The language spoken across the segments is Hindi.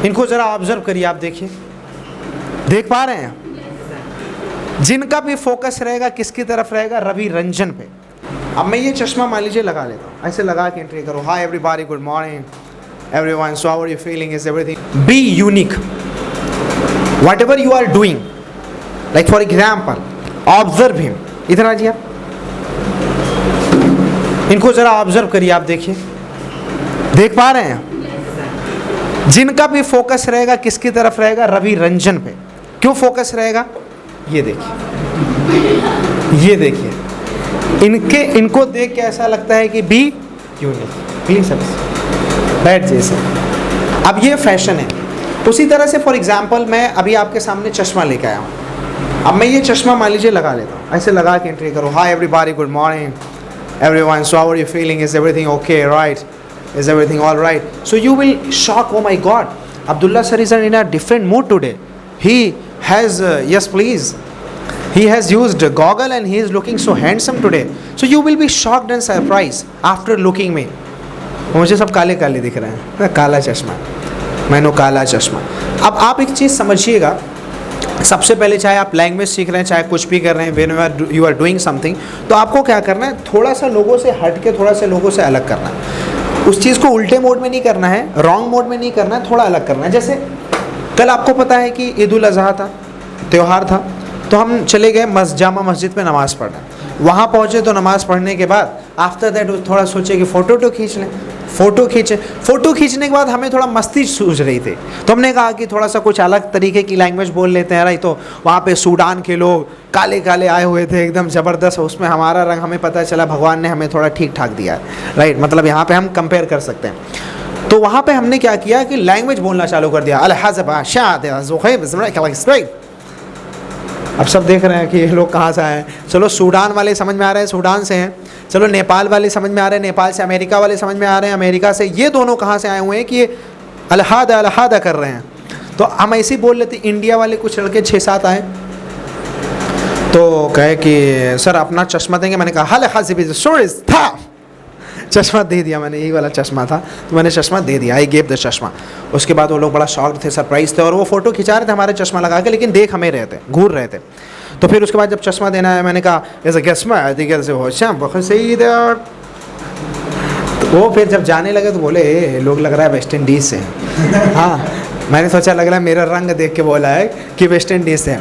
इनको जरा ऑब्जर्व करिए, आप देखिए, देख पा रहे हैं? जिनका भी फोकस रहेगा किसकी तरफ रहेगा? रवि रंजन पे। अब मैं ये चश्मा मान लीजिए लगा लेता हूँ, ऐसे लगा के एंट्री करो, hi everybody, good morning everyone, so how are you feeling, is everything, be unique, whatever you are doing, like for example observe him. इधर आ जाइए, इनको जरा ऑब्जर्व करिए, आप देखिए, देख पा रहे हैं? जिनका भी फोकस रहेगा किसकी तरफ रहेगा? रवि रंजन पे। क्यों फोकस रहेगा? ये देखिए, ये देखिए, इनको देख के ऐसा लगता है कि बी यूनिक। प्लीज बैठ जैसे। अब ये फैशन है। उसी तरह से फॉर एग्जाम्पल मैं अभी आपके सामने चश्मा लेके आया हूँ। अब मैं ये चश्मा मान लीजिए लगा लेता हूँ, ऐसे लगा के एंट्री करो, hi everybody, good morning everyone, so how are you feeling, is everything okay, right, is everything all right? So you will shock, oh my god, Abdullah sir is in a different mood today. He has yes please, he has used goggle and he is looking so handsome today. So you will be shocked and surprised after looking me. मुझे सब काले काले दिख रहे हैं, काला चश्मा, मैंने काला चश्मा। अब आप एक चीज़ समझिएगा, सबसे पहले चाहे आप लैंग्वेज सीख रहे हैं, चाहे कुछ भी कर रहे हैं, when you are doing something, तो आपको क्या करना है, थोड़ा सा लोगों से हट के, थोड़ा सा लोगों से अलग करना है। उस चीज़ को उल्टे मोड में नहीं करना है, रॉन्ग मोड में नहीं करना है, थोड़ा अलग करना है। जैसे कल आपको पता है कि ईद उल अज़हा था, त्यौहार था, तो हम चले गए जामा मस्जिद में नमाज़ पढ़ने। वहाँ पहुँचे तो नमाज़ पढ़ने के बाद आफ्टर दैट थोड़ा सोचे कि फ़ोटो खींच लें, फ़ोटो खींचे। फ़ोटो खींचने के बाद हमें थोड़ा मस्ती सूझ रही थी, तो हमने कहा कि थोड़ा सा कुछ अलग तरीके की लैंग्वेज बोल लेते हैं। राइट, तो वहाँ पे सूडान के लोग काले काले आए हुए थे, एकदम ज़बरदस्त, उसमें हमारा रंग हमें पता चला, भगवान ने हमें थोड़ा ठीक ठाक दिया है। राइट, मतलब यहाँ पर हम कंपेयर कर सकते हैं। तो वहाँ पर हमने क्या किया कि लैंग्वेज बोलना चालू कर दिया, अब सब देख रहे हैं कि ये लोग कहाँ से आए हैं। चलो सूडान वाले समझ में आ रहे हैं, सूडान से हैं। चलो नेपाल वाले समझ में आ रहे हैं, नेपाल से। अमेरिका वाले समझ में आ रहे हैं, अमेरिका से। ये दोनों कहाँ से आए हुए हैं कि ये अलहादा अलहादा कर रहे हैं। तो हम ऐसे ही बोल लेते। इंडिया वाले कुछ लड़के 6-7 आए, तो कहे कि सर अपना चश्मा देंगे। मैंने कहा हाल हाजिब था, चश्मा दे दिया मैंने, यही वाला चश्मा था, तो मैंने चश्मा दे दिया, आई गेव द चश्मा। उसके बाद वो लोग बड़ा शॉक्ड थे, सरप्राइज थे, और वो फ़ोटो खिंचा रहे थे हमारे चश्मा लगा के, लेकिन देख हमें रहे थे, घूर रहे थे। तो फिर उसके बाद जब चश्मा देना है, मैंने कहा ऐसा चश्मा से हो श्याम बहुत सही थे। और वो फिर जब जाने लगे तो बोले लोग लग रहा है वेस्ट इंडीज़ से। हाँ, मैंने सोचा लग रहा है मेरा रंग देख के बोला है कि वेस्ट इंडीज़ से।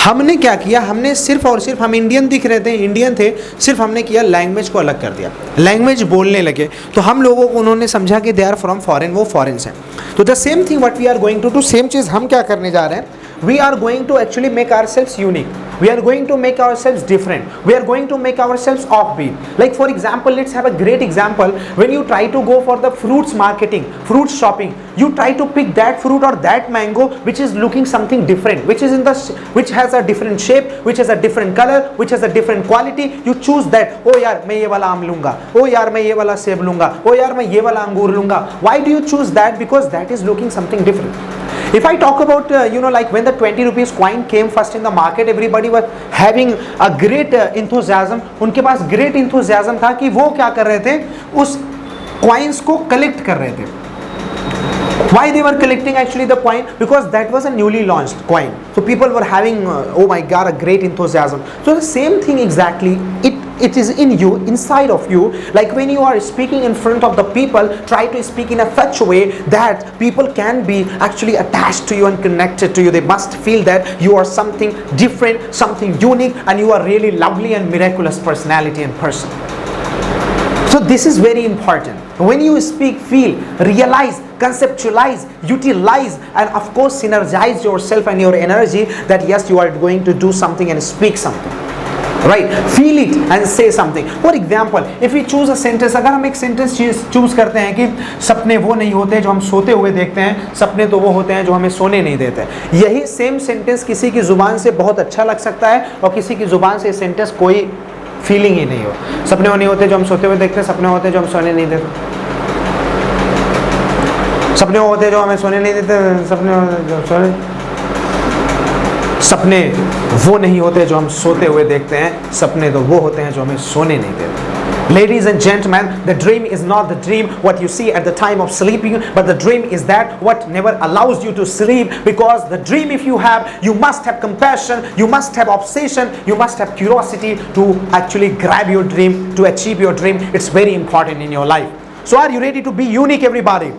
हमने क्या किया, हमने सिर्फ और सिर्फ, हम इंडियन दिख रहे थे, इंडियन थे, सिर्फ हमने किया लैंग्वेज को अलग कर दिया, लैंग्वेज बोलने लगे। तो हम लोगों को उन्होंने समझा कि दे आर फ्रॉम फॉरेन, वो फॉरेन से। तो the same thing what we are going to do, same चीज़ हम क्या करने जा रहे हैं, we are going to actually make ourselves unique, we are going to make ourselves different, we are going to make ourselves offbeat. Like for example, let's have a great example. When you try to go for the fruits marketing, fruits shopping, you try to pick that fruit or that mango which is looking something different, which is in the which has a different shape, which has a different color, which has a different quality. You choose that. Oh यार मैं ये वाला आम लूँगा, oh यार मैं ये वाला सेब लूँगा, oh यार मैं ये वाला अंगूर लूँगा। Why do you choose that? Because that is looking something different. If I talk about like when the 20 rupees coin came first in the market, everybody was having a great enthusiasm. उनके पास great enthusiasm था कि वो क्या कर रहे थे, उस coins को collect कर रहे थे। Why they were collecting actually the coin? Because that was a newly launched coin. So people were having, oh my God, a great enthusiasm. So the same thing exactly, it is in you, inside of you. Like when you are speaking in front of the people, try to speak in a such way that people can be actually attached to you and connected to you. They must feel that you are something different, something unique, and you are really lovely and miraculous personality and person. So this is very important. When you speak, feel, realize, conceptualize, utilize, and of course synergize yourself and your energy that yes, you are going to do something and speak something. Right? Feel it and say something. For example, if we choose a sentence, अगर हम एक sentence choose करते हैं कि सपने वो नहीं होते जो हम सोते हुए देखते हैं, सपने तो वो होते हैं जो हमें सोने नहीं देते। यही सेम सेंटेंस किसी की ज़ुबान से बहुत अच्छा लग सकता है और किसी की ज़ुबान से सेंटेंस कोई फीलिंग ही नहीं हो। सपने वो नहीं होते जो हम सोते हुए देखते हैं, सपने होते हैं जो हम सोने नहीं देते, सपने होते हैं जो हमें सोने नहीं देते, सपने वो नहीं होते जो हम सोते हुए देखते हैं, सपने तो वो होते हैं जो हमें सोने नहीं देते। Ladies and gentlemen, the dream is not the dream what you see at the time of sleeping, but the dream is that what never allows you to sleep, because the dream if you have, you must have compassion, you must have obsession, you must have curiosity to actually grab your dream, to achieve your dream. It's very important in your life. So are you ready to be unique, everybody?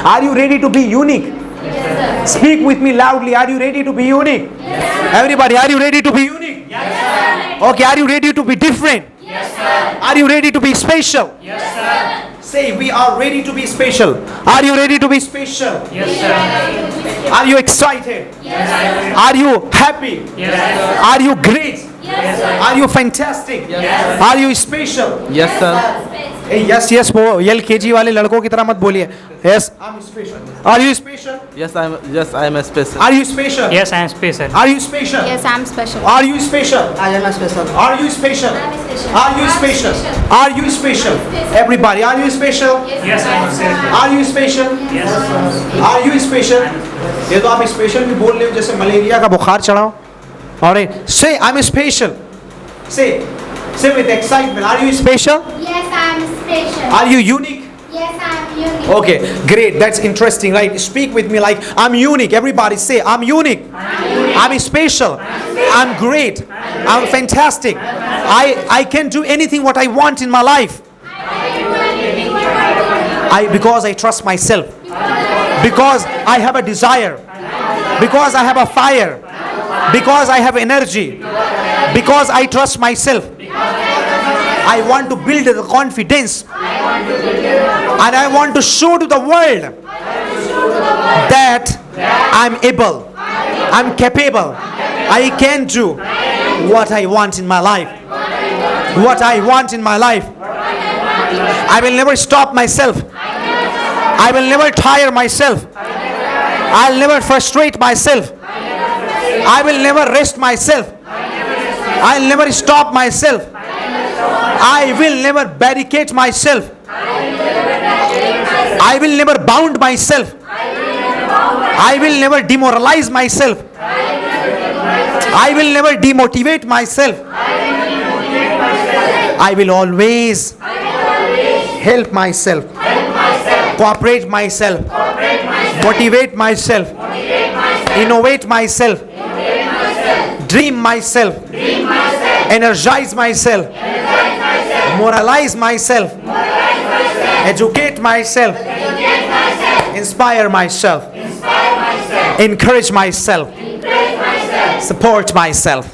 Are you ready to be unique? Yes, sir. Speak with me loudly. Are you ready to be unique? Yes, sir. Everybody, are you ready to be unique? Yes, sir. Okay, are you ready to be different? Yes, sir. Are you ready to be special? Yes, sir. Say, we are ready to be special. Are you ready to be special? Yes, sir. Are you excited? Yes, sir. Are you happy? Yes, sir. Are you great? Yes, sir. Are you fantastic? Yes. Are you special? Yes, sir. Yes yes वो LKG वाले लड़कों की तरह मत बोलिए. Yes Are you special? Yes, I am a special. Are you special? Yes, I am special. Are you special? Yes, I'm special. Are you special? I am a special. Are you special? special. Are you special? Are you special? Everybody, are you special? Yes, I am special. Are you special? Yes. Are you special? ये तो आप स्पेशल भी बोल रहे हो जैसे मलेरिया का बुखार चढ़ाओ. Alright, say I'm special. Say with excitement. Are you special? Yes, I'm special. Are you unique? Yes, I'm unique. Okay, great. That's interesting, right? Speak with me like I'm unique. Everybody say I'm unique. I'm special. I'm great. I'm fantastic. I can do anything what I want in my life. Because I trust myself. Because I have a desire. Because I have a fire. Because I have energy. Because I trust myself. I want to build the confidence. And I want to show to the world that I'm able. I'm capable. I can do what I want in my life. What I want in my life. I will never stop myself. I will never tire myself. I'll never frustrate myself. I will never rest myself. I'll never stop myself. I will never barricade myself. I will never bound myself. I will never demoralize myself. I will never demotivate myself. I will always help myself, cooperate myself, motivate myself, innovate myself, dream myself, energize myself, moralize myself, educate myself, inspire myself, encourage myself, support myself.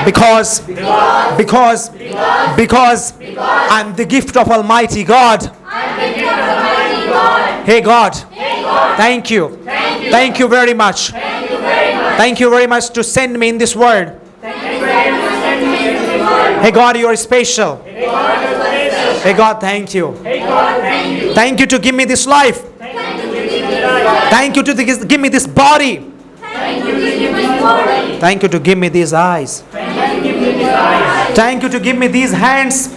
Because I'm the gift of Almighty God. Hey God, thank you. Thank you very much. Thank you very much to send me in this world. Hey God, you are special. Hey God, thank you. Thank you to give me this life. Thank you to give me this body. Thank you to give me these eyes. Thank you to give me these hands.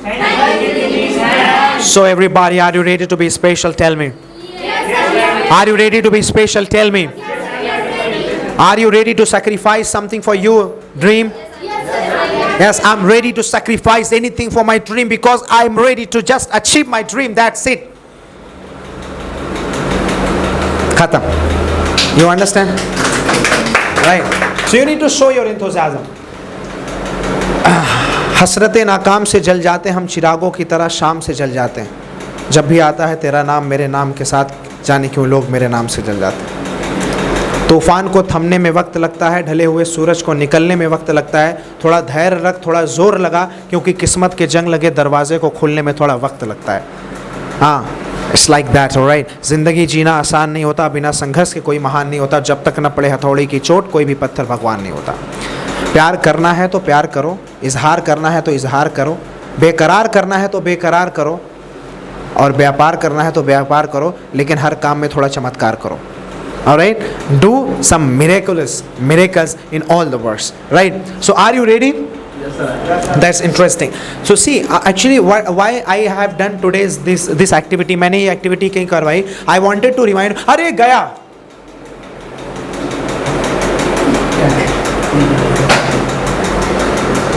So everybody, are you ready to be special? Tell me. Are you ready to be special? Tell me. Are you ready to sacrifice something for your dream? Yes, I'm ready to sacrifice anything for my dream because I'm ready to just achieve my dream. That's it. Khatam. You understand? Right. So you need to show your enthusiasm. हसरते नाकाम से जल जाते हम चिरागों की तरह शाम से जल जाते हैं. जब भी आता है तेरा नाम मेरे नाम के साथ जाने क्यों लोग मेरे नाम से जल जाते हैं. तूफान को थमने में वक्त लगता है, ढले हुए सूरज को निकलने में वक्त लगता है. थोड़ा धैर्य रख, थोड़ा ज़ोर लगा, क्योंकि किस्मत के जंग लगे दरवाजे को खोलने में थोड़ा वक्त लगता है. हाँ, इट्स लाइक दैट, ऑलराइट. ज़िंदगी जीना आसान नहीं होता, बिना संघर्ष के कोई महान नहीं होता. जब तक न पड़े हथौड़ी की चोट कोई भी पत्थर भगवान नहीं होता. प्यार करना है तो प्यार करो, इजहार करना है तो इजहार करो, बेकरार करना है तो बेकरार करो, और व्यापार करना है तो व्यापार करो, लेकिन हर काम में थोड़ा चमत्कार करो. Alright, do some miracles in all the works. Right? So are you ready? Yes, sir. That's interesting. So see, actually why I have done today's this activity, मैंने ये activity कहीं करवाई. I wanted to remind, अरे गया.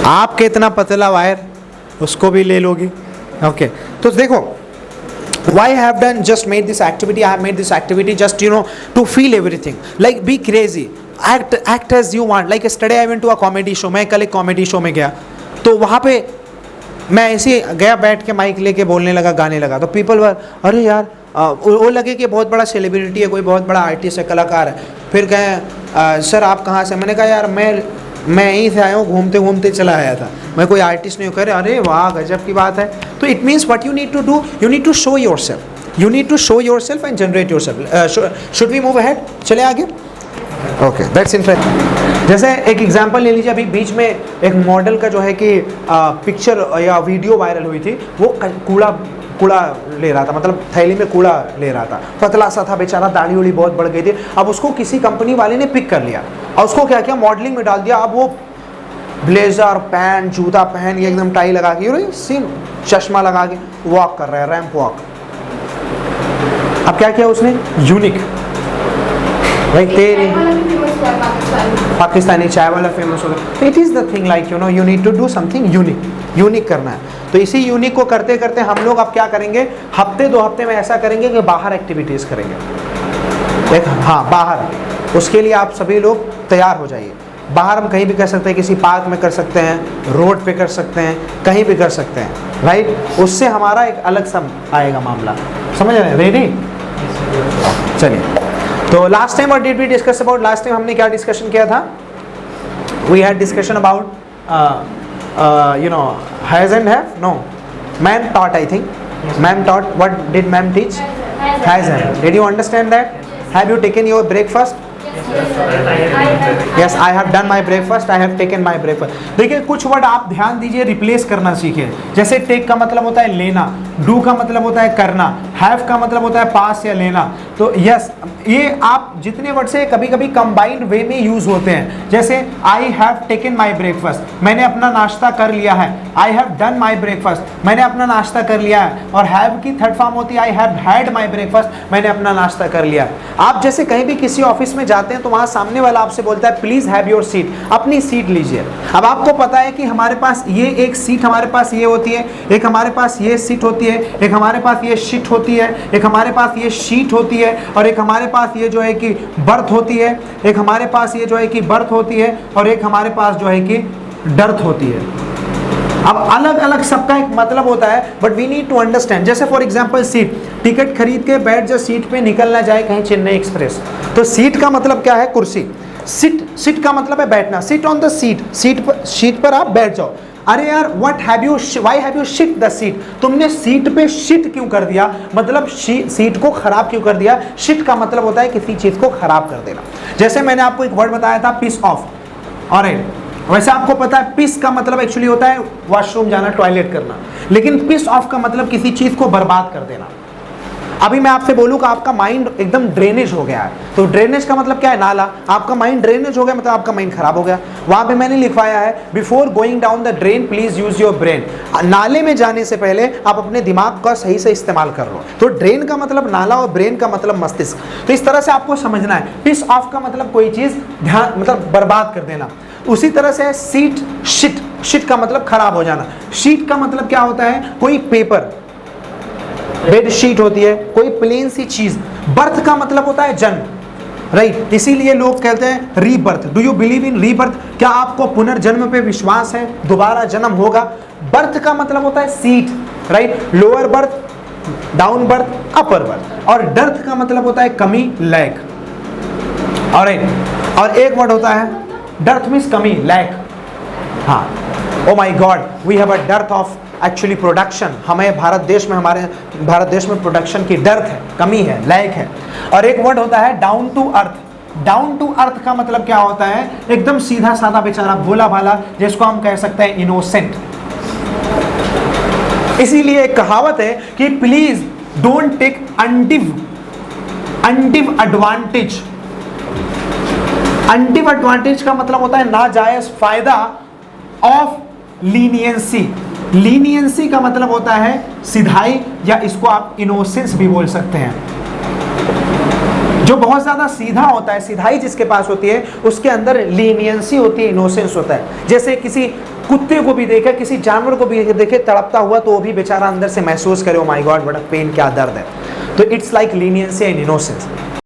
आपके इतना पतला वायर उसको भी ले लोगी। ओके तो देखो, why I have done just made this activity, I have made this activity just to feel everything, like be crazy, act as you want. Like yesterday I went to a comedy show, मैं कल एक comedy show में गया, तो वहाँ पे मैं ऐसे गया, बैठ के माइक लेके बोलने लगा, गाने लगा, तो पीपल वर अरे यार वो लगे कि बहुत बड़ा सेलिब्रिटी है, कोई बहुत बड़ा आर्टिस्ट है, कलाकार है। फिर कहें सर आप कहाँ से? मैंने कहा यार मैं यहीं से आया हूँ, घूमते घूमते चला आया था, मैं कोई आर्टिस्ट नहीं हूँ। कह रहे अरे वाह गजब की बात है। तो it means what you need to do, you need to show yourself, you need to show yourself and generate yourself. Should we move ahead? चले आगे। Okay that's interesting. जैसे एक एग्जांपल ले लीजिए, अभी बीच में एक मॉडल का जो है कि पिक्चर या वीडियो वायरल हुई थी, वो कूड़ा ले रहा था, मतलब थैली में कूड़ा ले रहा था, पतला सा था बेचारा, दाढ़ी उड़ी बहुत बढ़ गई थी। अब उसको किसी कंपनी वाले ने पिक कर लिया और उसको क्या किया, मॉडलिंग में डाल दिया। अब वो ब्लेजर पैंट जूता पहन के एकदम टाई लगा के सीन चश्मा लगा के वॉक कर रहा है, रैंप वॉक। अब क्या किया उसने, यूनिक, भाई तेरी पाकिस्तानी चाय वाला फेमस हो गया। It is the thing like you need to do something unique करना है। तो इसी यूनिक को करते करते हम लोग अब क्या करेंगे, हफ्ते 2 हफ्ते में ऐसा करेंगे कि बाहर एक्टिविटीज़ करेंगे। देख हाँ बाहर, उसके लिए आप सभी लोग तैयार हो जाइए। बाहर हम कहीं भी कर सकते हैं, किसी पार्क में कर सकते हैं, रोड पे कर सकते हैं, कहीं भी कर सकते हैं, राइट। उससे हमारा एक अलग सा आएगा मामला, समझ रहे हैं? रेडी? चलिए, तो last time what did we discuss about, last time हमने क्या डिस्कशन किया था? We had discussion about has and have? No. Ma'am taught, I think. Ma'am taught. What did ma'am teach? Has and. Did you understand that? Have you taken your breakfast? Yes, I have done my breakfast. I have taken my breakfast. देखिए कुछ वर्ड आप ध्यान दीजिए, रिप्लेस करना सीखिए। जैसे टेक का मतलब होता है लेना, डू का मतलब होता है करना, हैव का मतलब होता है पास या लेना। तो यस, ये आप जितने वर्ड से कभी कभी कंबाइंड वे में यूज होते हैं। जैसे I have taken my breakfast, मैंने अपना नाश्ता कर लिया है। I have done my breakfast, मैंने अपना नाश्ता कर लिया है। और हैव की थर्ड फॉर्म होती है I have had my breakfast, मैंने अपना नाश्ता कर लिया है। आप जैसे कहीं भी किसी ऑफिस में जाते हैं तो वहाँ सामने वाला आपसे बोलता है प्लीज हैव योर सीट, अपनी सीट लीजिए। अब आपको पता है कि हमारे पास ये एक सीट हमारे पास ये होती है, एक हमारे पास ये सीट होती है, एक हमारे पास ये शीट होती है, एक हमारे पास ये शीट होती है, और एक हमारे पास ये जो है कि बर्थ होती है, एक हमारे पास ये जो है कि बर्थ होती है, और एक हमारे पास जो है कि डर्थ होती है। अब अलग अलग सबका एक मतलब होता है, but we need to understand. जैसे फॉर एग्जांपल सीट, टिकट खरीद के बैठ जा सीट पे, निकलना जाए कहीं चेन्नई एक्सप्रेस, तो सीट का मतलब क्या है, कुर्सी। सिट का मतलब है बैठना, सिट ऑन द सीट पर आप बैठ जाओ। अरे यार why have you shit the seat, तुमने सीट पे शिट क्यों कर दिया, मतलब सीट को खराब क्यों कर दिया। शिट का मतलब होता है किसी चीज को खराब कर देना। जैसे मैंने आपको एक वर्ड बताया था पिस ऑफ, ऑलराइट, वैसे आपको पता है पिस का मतलब एक्चुअली होता है वॉशरूम जाना, टॉयलेट करना, लेकिन पिस ऑफ का मतलब किसी चीज को बर्बाद कर देना। अभी मैं आपसे बोलूँ कि आपका माइंड एकदम ड्रेनेज हो गया है, तो ड्रेनेज का मतलब क्या है, नाला। आपका माइंड ड्रेनेज हो गया मतलब आपका माइंड खराब हो गया। वहां पे मैंने लिखवाया है before going down the drain please use your brain, नाले में जाने से पहले आप अपने दिमाग का सही से इस्तेमाल कर लो। तो ड्रेन का मतलब नाला और ब्रेन का मतलब मस्तिष्क। तो इस तरह से आपको समझना है। पिस ऑफ का मतलब कोई चीज ध्यान मतलब बर्बाद कर देना। उसी तरह से शिट का मतलब खराब हो जाना। शीट का मतलब क्या होता है, कोई पेपर, बेड शीट होती है, कोई प्लेन सी चीज। बर्थ का मतलब होता है जन्म, राइट। इसीलिए लोग कहते हैं rebirth. Do you believe in rebirth, क्या आपको पुनर्जन्म पे विश्वास है, दोबारा जन्म होगा। बर्थ का मतलब होता है seat, right, lower berth, down birth, upper berth. और डर्थ का मतलब होता है कमी, लैक, ऑलराइट। और एक वर्ड होता है डर्थ मीन्स कमी, लैक। हाँ, oh my God, we have a dearth of actually production. हमारे भारत देश में प्रोडक्शन की डर्थ है, कमी है, लैक है। और एक वर्ड होता है down to earth. Down to earth का मतलब क्या होता है, एकदम सीधा साधा बेचारा, भोला भाला, जिसको हम कह सकते हैं इनोसेंट। इसीलिए एक कहावत है कि please don't take undue advantage. Undue advantage का मतलब होता है नाजायज फायदा ऑफ लीनियंसी। लीनियंसी का मतलब होता है सिधाई, या इसको आप इनोसेंस भी बोल सकते हैं। जो बहुत ज़्यादा सीधा होता है, सीधाई जिसके पास होती है, उसके अंदर लीनियंसी होती है, इनोसेंस होता है। जैसे किसी कुत्ते को भी देखे, किसी जानवर को भी देखे तड़पता हुआ, तो वो भी बेचारा अंदर से महसूस करे, oh my god what a pain, क्या दर्द है। तो it's like leniency and innocence.